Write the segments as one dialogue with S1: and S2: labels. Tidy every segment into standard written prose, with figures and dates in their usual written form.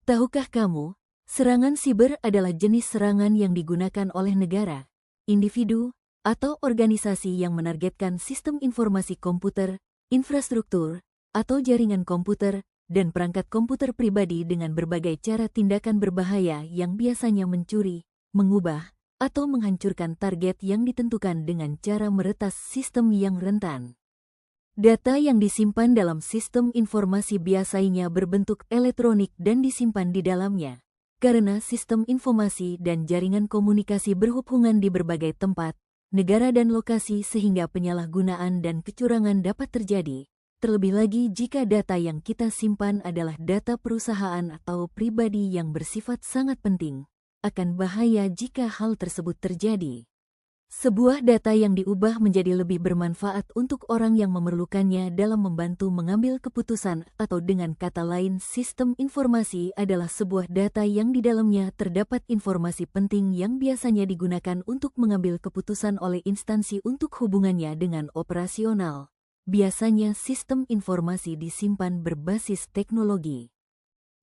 S1: Tahukah kamu, serangan siber adalah jenis serangan yang digunakan oleh negara, individu, atau organisasi yang menargetkan sistem informasi komputer, infrastruktur, atau jaringan komputer, dan perangkat komputer pribadi dengan berbagai cara tindakan berbahaya yang biasanya mencuri, mengubah, atau menghancurkan target yang ditentukan dengan cara meretas sistem yang rentan. Data yang disimpan dalam sistem informasi biasanya berbentuk elektronik dan disimpan di dalamnya. Karena sistem informasi dan jaringan komunikasi berhubungan di berbagai tempat, negara dan lokasi sehingga penyalahgunaan dan kecurangan dapat terjadi. Terlebih lagi jika data yang kita simpan adalah data perusahaan atau pribadi yang bersifat sangat penting, akan bahaya jika hal tersebut terjadi. Sebuah data yang diubah menjadi lebih bermanfaat untuk orang yang memerlukannya dalam membantu mengambil keputusan atau dengan kata lain sistem informasi adalah sebuah data yang di dalamnya terdapat informasi penting yang biasanya digunakan untuk mengambil keputusan oleh instansi untuk hubungannya dengan operasional. Biasanya sistem informasi disimpan berbasis teknologi.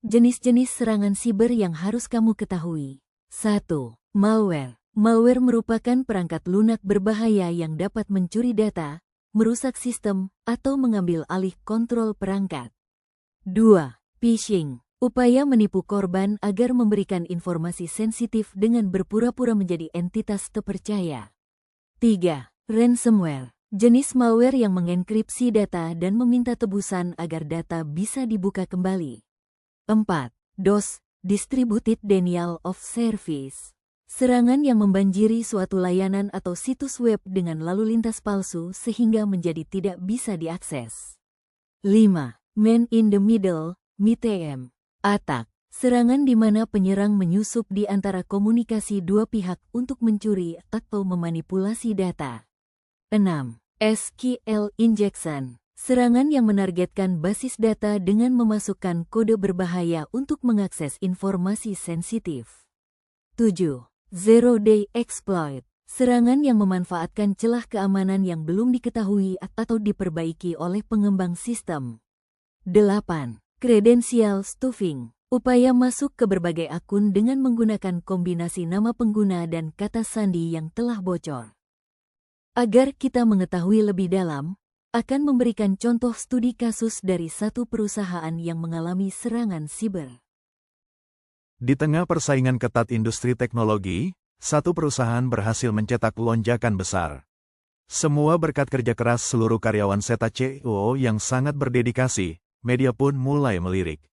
S1: Jenis-jenis serangan siber yang harus kamu ketahui. 1. Malware. Malware merupakan perangkat lunak berbahaya yang dapat mencuri data, merusak sistem, atau mengambil alih kontrol perangkat. 2. Phishing. Upaya menipu korban agar memberikan informasi sensitif dengan berpura-pura menjadi entitas terpercaya. 3. Ransomware. Jenis malware yang mengenkripsi data dan meminta tebusan agar data bisa dibuka kembali. 4. DOS. Distributed Denial of Service. Serangan yang membanjiri suatu layanan atau situs web dengan lalu lintas palsu sehingga menjadi tidak bisa diakses. 5. Man in the Middle, MITM. Attack. Serangan di mana penyerang menyusup di antara komunikasi dua pihak untuk mencuri atau memanipulasi data. 6. SQL Injection. Serangan yang menargetkan basis data dengan memasukkan kode berbahaya untuk mengakses informasi sensitif. 7. Zero-day exploit. Serangan yang memanfaatkan celah keamanan yang belum diketahui atau diperbaiki oleh pengembang sistem. 8. Credential stuffing. Upaya masuk ke berbagai akun dengan menggunakan kombinasi nama pengguna dan kata sandi yang telah bocor. Agar kita mengetahui lebih dalam, akan memberikan contoh studi kasus dari satu perusahaan yang mengalami serangan siber.
S2: Di tengah persaingan ketat industri teknologi, satu perusahaan berhasil mencetak lonjakan besar. Semua berkat kerja keras seluruh karyawan Zeta CEO yang sangat berdedikasi, media pun mulai melirik.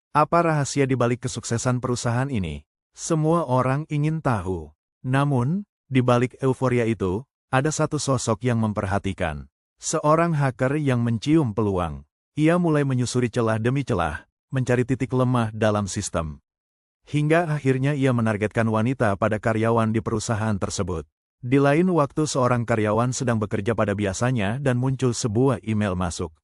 S2: Apa rahasia di balik kesuksesan perusahaan ini? Semua orang ingin tahu. Namun, di balik euforia itu, ada satu sosok yang memperhatikan. Seorang hacker yang mencium peluang. Ia mulai menyusuri celah demi celah, mencari titik lemah dalam sistem. Hingga akhirnya ia menargetkan wanita pada karyawan di perusahaan tersebut. Di lain waktu seorang karyawan sedang bekerja pada biasanya dan muncul sebuah email masuk.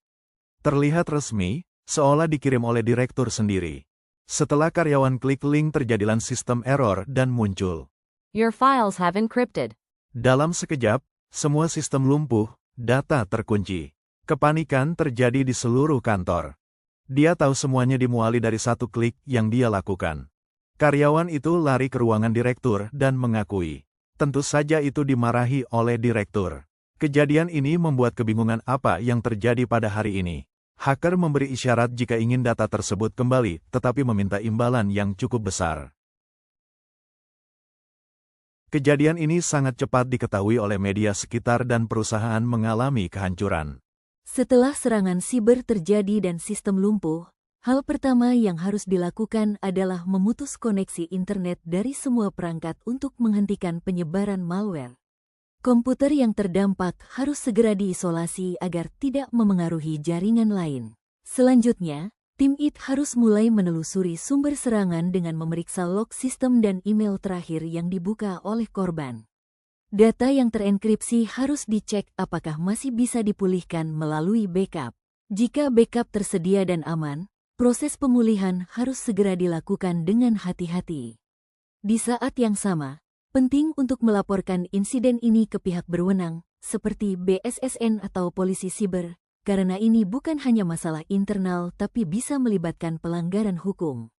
S2: Terlihat resmi, seolah dikirim oleh direktur sendiri. Setelah karyawan klik link terjadilah sistem error dan muncul.
S3: Your files have encrypted.
S2: Dalam sekejap, semua sistem lumpuh, data terkunci. Kepanikan terjadi di seluruh kantor. Dia tahu semuanya dimuali dari satu klik yang dia lakukan. Karyawan itu lari ke ruangan direktur dan mengakui. Tentu saja itu dimarahi oleh direktur. Kejadian ini membuat kebingungan apa yang terjadi pada hari ini. Hacker memberi isyarat jika ingin data tersebut kembali, tetapi meminta imbalan yang cukup besar. Kejadian ini sangat cepat diketahui oleh media sekitar dan perusahaan mengalami kehancuran.
S1: Setelah serangan siber terjadi dan sistem lumpuh, hal pertama yang harus dilakukan adalah memutus koneksi internet dari semua perangkat untuk menghentikan penyebaran malware. Komputer yang terdampak harus segera diisolasi agar tidak memengaruhi jaringan lain. Selanjutnya, tim IT harus mulai menelusuri sumber serangan dengan memeriksa log sistem dan email terakhir yang dibuka oleh korban. Data yang terenkripsi harus dicek apakah masih bisa dipulihkan melalui backup. Jika backup tersedia dan aman, proses pemulihan harus segera dilakukan dengan hati-hati. Di saat yang sama, penting untuk melaporkan insiden ini ke pihak berwenang, seperti BSSN atau polisi siber, karena ini bukan hanya masalah internal tapi bisa melibatkan pelanggaran hukum.